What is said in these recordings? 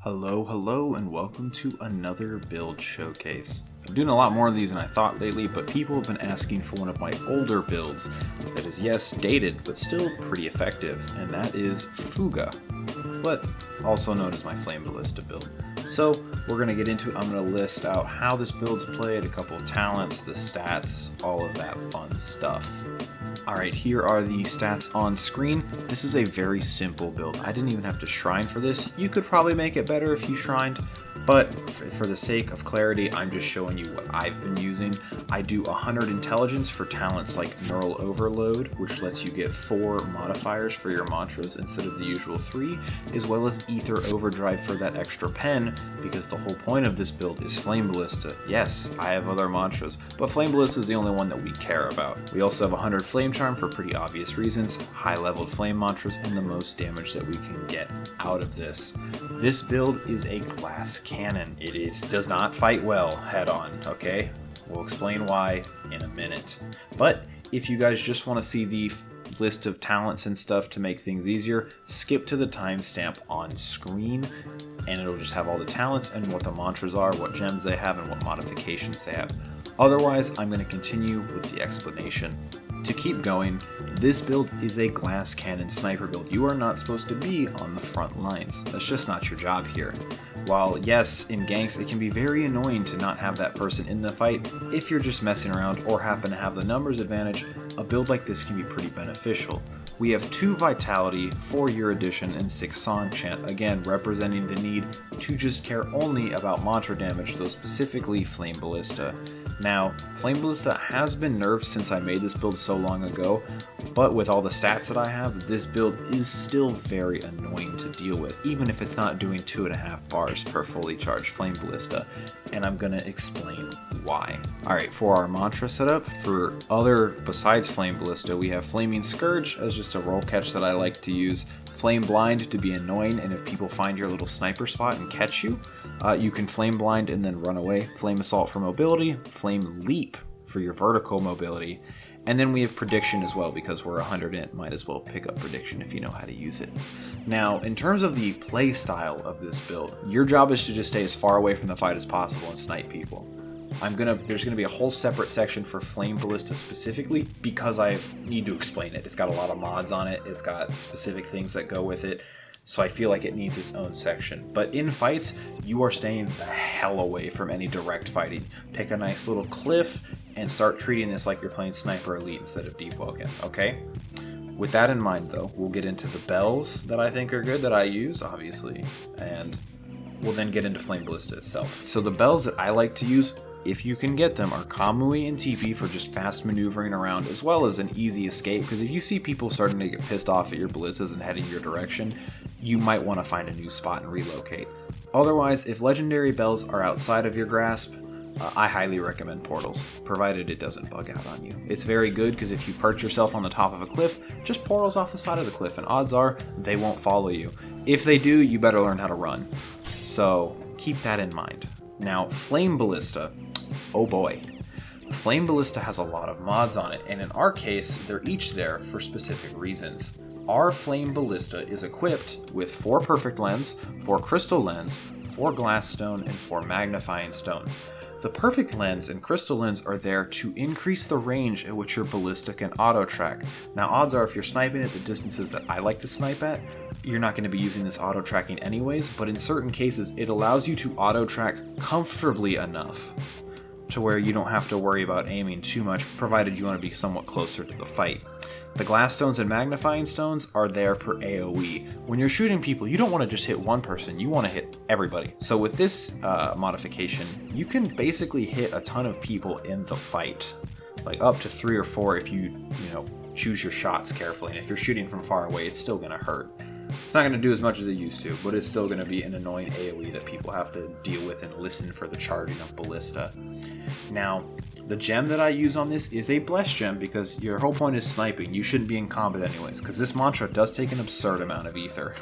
Hello, and welcome to another build showcase. I'm doing a lot more of these than I thought lately, but people have been asking for one of my older builds that is, yes, dated, but still pretty effective, and that is FUGA, but also known as my Flame Ballista build. So we're going to get into it. I'm going to list out how this build's played, a couple of talents, the stats, all of that fun stuff. Alright, here are the stats on screen. This is a very simple build. I didn't even have to shrine for this. You could probably make it better if you shrined, but for the sake of clarity, I'm just showing you what I've been using. I do 100 intelligence for talents like Neural Overload, which lets you get 4 modifiers for your mantras instead of the usual 3, as well as Ether Overdrive for that extra pen, because the whole point of this build is Flame Ballista. Yes, I have other mantras, but Flame Ballista is the only one that we care about. We also have 100 Flame Charm for pretty obvious reasons, high-leveled flame mantras, and the most damage that we can get out of this. This build is a glass cannon. It does not fight well head-on, okay? We'll explain why in a minute. But if you guys just want to see the list of talents and stuff to make things easier, skip to the timestamp on screen, and it'll just have all the talents and what the mantras are, what gems they have, and what modifications they have. Otherwise, I'm going to continue with the explanation. To keep going, this build is a glass cannon sniper build. You are not supposed to be on the front lines. That's just not your job here. While yes, in ganks it can be very annoying to not have that person in the fight, if you're just messing around or happen to have the numbers advantage, a build like this can be pretty beneficial. We have 2 Vitality, 4 Erudition, and 6 Song Chant, again representing the need to just care only about mantra damage, though specifically Flame Ballista. Now, Flame Ballista has been nerfed since I made this build so long ago, but with all the stats that I have, this build is still very annoying to deal with, even if it's not doing 2.5 bars per fully charged Flame Ballista, and I'm gonna explain why. Alright, for our mantra setup, for other besides Flame Ballista, we have Flaming Scourge as just a roll catch that I like to use, Flame Blind to be annoying, and if people find your little sniper spot and catch you, you can Flame Blind and then run away, Flame Assault for mobility, Flame Leap for your vertical mobility, and then we have Prediction as well, because we're 100 int, might as well pick up Prediction if you know how to use it. Now, in terms of the play style of this build, your job is to just stay as far away from the fight as possible and snipe people. There's gonna be a whole separate section for Flame Ballista specifically, because I need to explain it. It's got a lot of mods on it, it's got specific things that go with it, so I feel like it needs its own section. But in fights, you are staying the hell away from any direct fighting. Pick a nice little cliff and start treating this like you're playing Sniper Elite instead of Deepwoken, okay? With that in mind though, we'll get into the bells that I think are good, that I use, obviously, and we'll then get into Flame Ballista itself. So the bells that I like to use, if you can get them, are Kamui and TP for just fast maneuvering around, as well as an easy escape, because if you see people starting to get pissed off at your ballistas and heading your direction, you might want to find a new spot and relocate. Otherwise, if legendary bells are outside of your grasp, I highly recommend portals, provided it doesn't bug out on you. It's very good because if you perch yourself on the top of a cliff, just portals off the side of the cliff, and odds are they won't follow you. If they do, you better learn how to run. So keep that in mind. Now, Flame Ballista, oh boy. Flame Ballista has a lot of mods on it, and in our case, they're each there for specific reasons. Our Flame Ballista is equipped with 4 Perfect Lens, 4 Crystal Lens, 4 Glass Stone, and 4 Magnifying Stone. The Perfect Lens and Crystal Lens are there to increase the range at which your ballista can auto-track. Now, odds are if you're sniping at the distances that I like to snipe at, you're not going to be using this auto-tracking anyways, but in certain cases, it allows you to auto-track comfortably enough to where you don't have to worry about aiming too much, provided you want to be somewhat closer to the fight. The Glass Stones and Magnifying Stones are there for AoE. When you're shooting people, you don't want to just hit one person, you want to hit everybody. So with this modification, you can basically hit a ton of people in the fight. Like up to 3 or 4 if you choose your shots carefully. And if you're shooting from far away, it's still going to hurt. It's not going to do as much as it used to, but it's still going to be an annoying AoE that people have to deal with and listen for the charging of Ballista. Now, the gem that I use on this is a Bless gem, because your whole point is sniping. You shouldn't be in combat anyways, because this mantra does take an absurd amount of ether.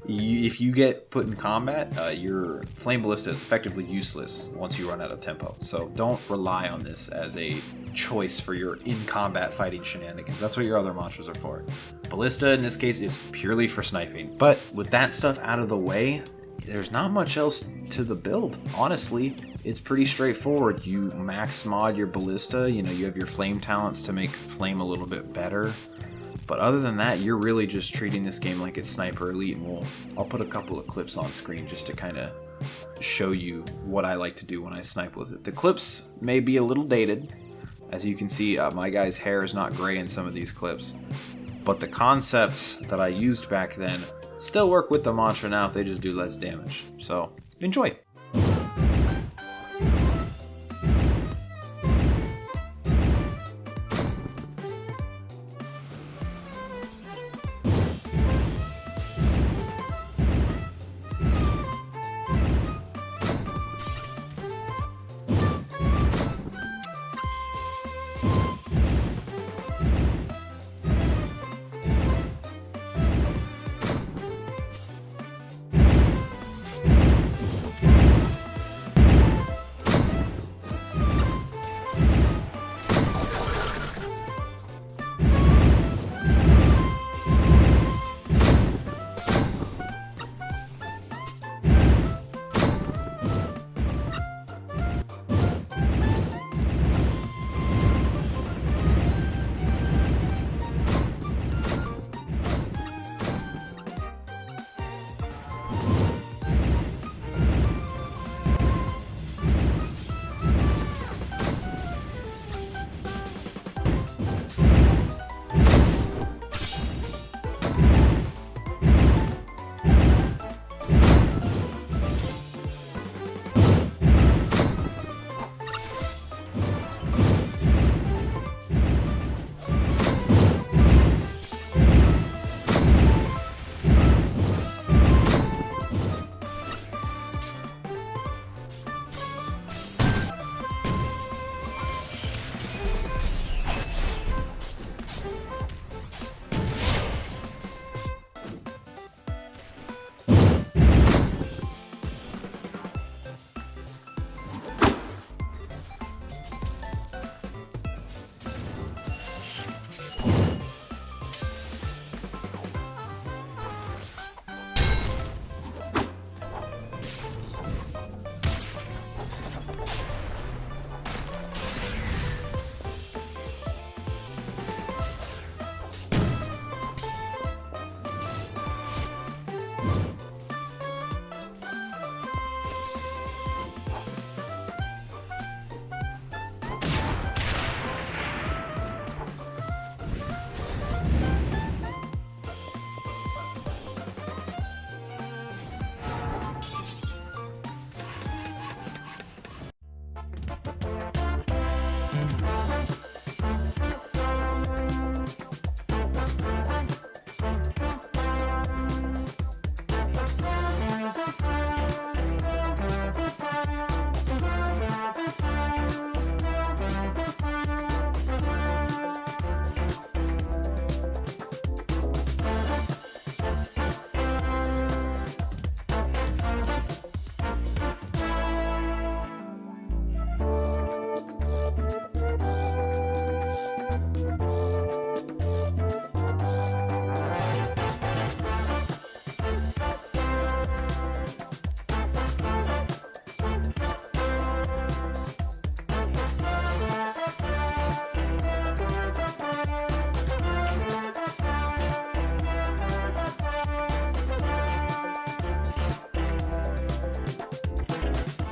If you get put in combat, your Flame Ballista is effectively useless once you run out of tempo. So don't rely on this as a choice for your in-combat fighting shenanigans. That's what your other mantras are for. Ballista, in this case, is purely for sniping. But with that stuff out of the way, there's not much else to the build, honestly. It's pretty straightforward. You max mod your Ballista, you know, you have your flame talents to make flame a little bit better. But other than that, you're really just treating this game like it's Sniper Elite, and I'll put a couple of clips on screen just to kind of show you what I like to do when I snipe with it. The clips may be a little dated. As you can see, my guy's hair is not gray in some of these clips. But the concepts that I used back then still work with the mantra now, they just do less damage. So, enjoy!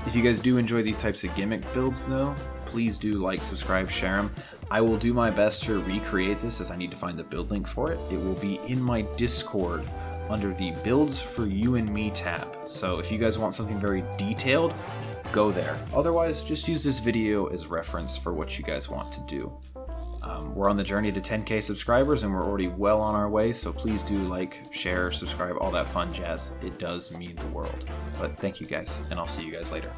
If you guys do enjoy these types of gimmick builds though, please do like, subscribe, share them. I will do my best to recreate this as I need to find the build link for it. It will be in my Discord under the Builds for You and Me tab. So if you guys want something very detailed, go there. Otherwise, just use this video as reference for what you guys want to do. We're on the journey to 10K subscribers and we're already well on our way, so please do like, share, subscribe, all that fun jazz. It does mean the world. But thank you guys, and I'll see you guys later.